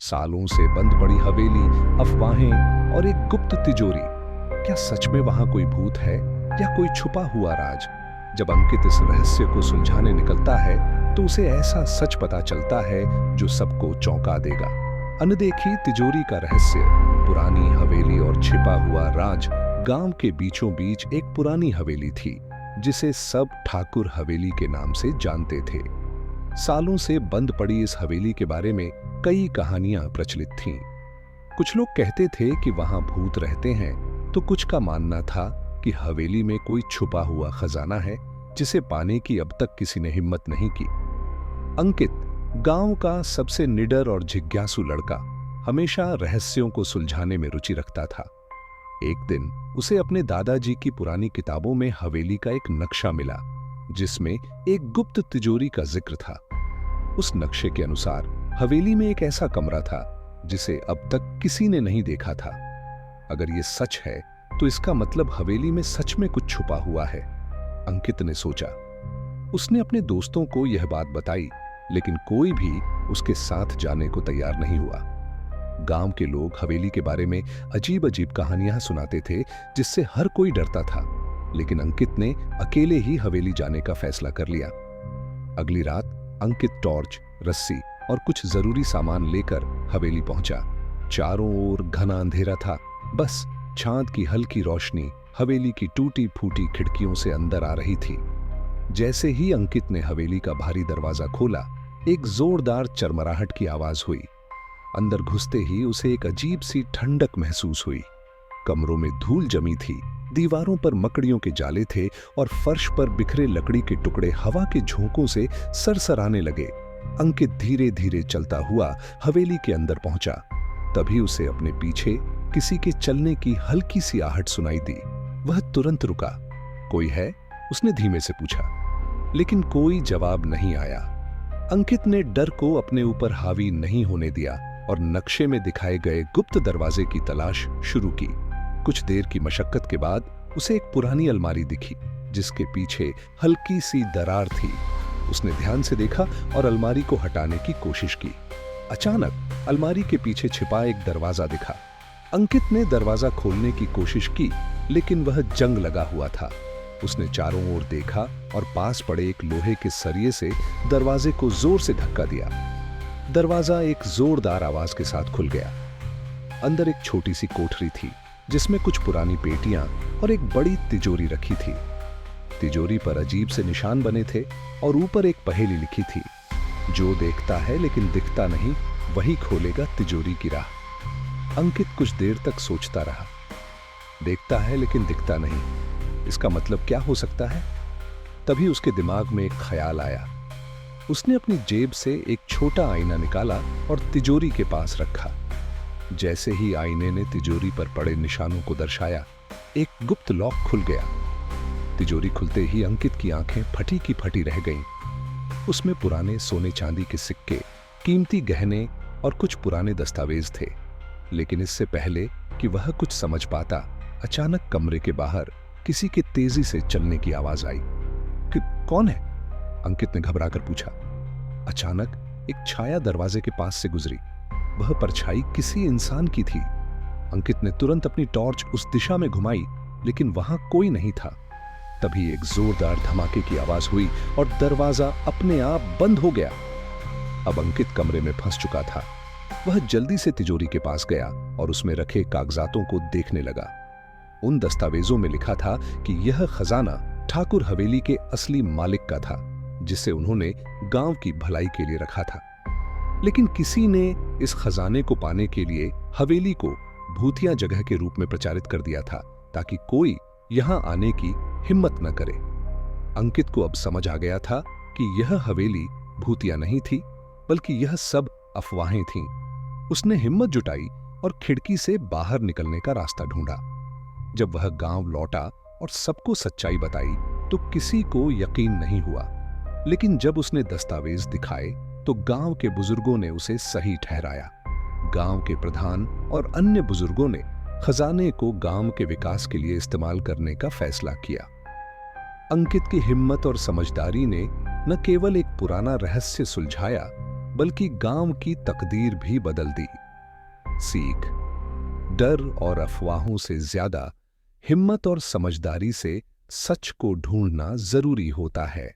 सालों से बंद पड़ी हवेली, अफवाहें और एक गुप्त तिजोरी। क्या सच में वहां कोई भूत है या कोई छुपा हुआ राज? जब अंकित इस रहस्य को सुलझाने निकलता है तो उसे ऐसा सच पता चलता है जो सबको चौंका देगा। अनदेखी तिजोरी का रहस्य। पुरानी हवेली और छिपा हुआ राज। गांव के बीचों बीच एक पुरानी हवेली थी जिसे सब ठाकुर हवेली के नाम से जानते थे। सालों से बंद पड़ी इस हवेली के बारे में कई कहानियां प्रचलित थीं। कुछ लोग कहते थे कि वहां भूत रहते हैं, तो कुछ का मानना था कि हवेली में कोई छुपा हुआ खजाना है जिसे पाने की अब तक किसी ने हिम्मत नहीं की। अंकित, गांव का सबसे निडर और जिज्ञासु लड़का, हमेशा रहस्यों को सुलझाने में रुचि रखता था। एक दिन उसे अपने दादाजी की पुरानी किताबों में हवेली का एक नक्शा मिला जिसमें एक गुप्त तिजोरी का जिक्र था। उस नक्शे के अनुसार हवेली में एक ऐसा कमरा था जिसे अब तक किसी ने नहीं देखा था। अगर ये सच है तो इसका मतलब हवेली में सच में कुछ छुपा हुआ है, अंकित ने सोचा। उसने अपने दोस्तों को यह बात बताई, लेकिन कोई भी उसके साथ जाने को तैयार नहीं हुआ। गांव के लोग हवेली के बारे में अजीब अजीब कहानियां सुनाते थे जिससे हर कोई डरता था, लेकिन अंकित ने अकेले ही हवेली जाने का फैसला कर लिया। अगली रात अंकित टॉर्च, रस्सी और कुछ जरूरी सामान लेकर हवेली पहुंचा। चारों ओर घना अंधेरा था, बस चांद की हल्की रोशनी हवेली की टूटी फूटी खिड़कियों से अंदर आ रही थी। जैसे ही अंकित ने हवेली का भारी दरवाजा खोला, एक जोरदार चरमराहट की आवाज हुई। अंदर घुसते ही उसे एक अजीब सी ठंडक महसूस हुई। कमरों में धूल जमी थी, दीवारों पर मकड़ियों के जाले थे और फर्श पर बिखरे लकड़ी के टुकड़े हवा के झोंकों से सरसराने लगे। अंकित धीरे धीरे चलता हुआ हवेली के अंदर पहुंचा। तभी उसे अपने पीछे किसी के चलने की हल्की सी आहट सुनाई दी। वह तुरंत रुका। कोई है? उसने धीमे से पूछा, लेकिन कोई जवाब नहीं आया। अंकित ने डर को अपने ऊपर हावी नहीं होने दिया और नक्शे में दिखाए गए गुप्त दरवाजे की तलाश शुरू की। कुछ देर की मशक्कत के बाद उसे एक पुरानी अलमारी दिखी जिसके पीछे हल्की सी दरार थी। उसने ध्यान से देखा और अलमारी को हटाने की कोशिश की। अचानक अलमारी के पीछे छिपा एक दरवाजा दिखा। अंकित ने दरवाजा खोलने की कोशिश की, लेकिन वह जंग लगा हुआ था। उसने चारों ओर देखा और पास पड़े एक लोहे के सरिये से दरवाजे को जोर से धक्का दिया। दरवाजा एक जोरदार आवाज के साथ खुल गया। अंदर एक छोटी सी कोठरी थी जिसमें कुछ पुरानी पेटियां और एक बड़ी तिजोरी रखी थी। तिजोरी पर अजीब से निशान बने थे और ऊपर एक पहेली लिखी थी, जो देखता है लेकिन दिखता नहीं, वही खोलेगा तिजोरी की राह। अंकित कुछ देर तक सोचता रहा। देखता है लेकिन दिखता नहीं, इसका मतलब क्या हो सकता है? तभी उसके दिमाग में एक ख्याल आया। उसने अपनी जेब से एक छोटा आईना निकाला और तिजोरी के पास रखा। जैसे ही आईने ने तिजोरी पर पड़े निशानों को दर्शाया, एक गुप्त लॉक खुल गया। तिजोरी खुलते ही अंकित की आंखें फटी की फटी रह गईं। उसमें पुराने सोने चांदी के सिक्के, कीमती गहने और कुछ पुराने दस्तावेज थे। लेकिन इससे पहले कि वह कुछ समझ पाता, अचानक कमरे के बाहर किसी के तेजी से चलने की आवाज आई। कौन है? अंकित ने घबराकर पूछा। अचानक एक छाया दरवाजे के पास से गुजरी। वह परछाई किसी इंसान की थी। अंकित ने तुरंत अपनी टॉर्च उस दिशा में घुमाई, लेकिन वहां कोई नहीं था। तभी एक जोरदार धमाके की आवाज हुई और दरवाजा अपने आप बंद हो गया। अब अंकित कमरे में फंस चुका था। वह जल्दी से तिजोरी के पास गया और उसमें रखे कागजातों को देखने लगा। उन दस्तावेजों में लिखा था कि यह खजाना ठाकुर हवेली के असली मालिक का था, जिसे उन्होंने गांव की भलाई के लिए रखा था। लेकिन किसी ने इस खजाने को पाने के लिए हवेली को भूतिया जगह के रूप में प्रचारित कर दिया था, ताकि कोई यहां आने की हिम्मत न करे। अंकित को अब समझ आ गया था कि यह हवेली भूतिया नहीं थी, बल्कि यह सब अफवाहें थीं। उसने हिम्मत जुटाई और खिड़की से बाहर निकलने का रास्ता ढूंढा। जब वह गांव लौटा और सबको सच्चाई बताई तो किसी को यकीन नहीं हुआ, लेकिन जब उसने दस्तावेज दिखाए तो गांव के बुजुर्गों ने उसे सही ठहराया। गांव के प्रधान और अन्य बुजुर्गों ने खजाने को गांव के विकास के लिए इस्तेमाल करने का फैसला किया। अंकित की हिम्मत और समझदारी ने न केवल एक पुराना रहस्य सुलझाया, बल्कि गांव की तकदीर भी बदल दी। सीख: डर और अफवाहों से ज्यादा हिम्मत और समझदारी से सच को ढूंढना जरूरी होता है।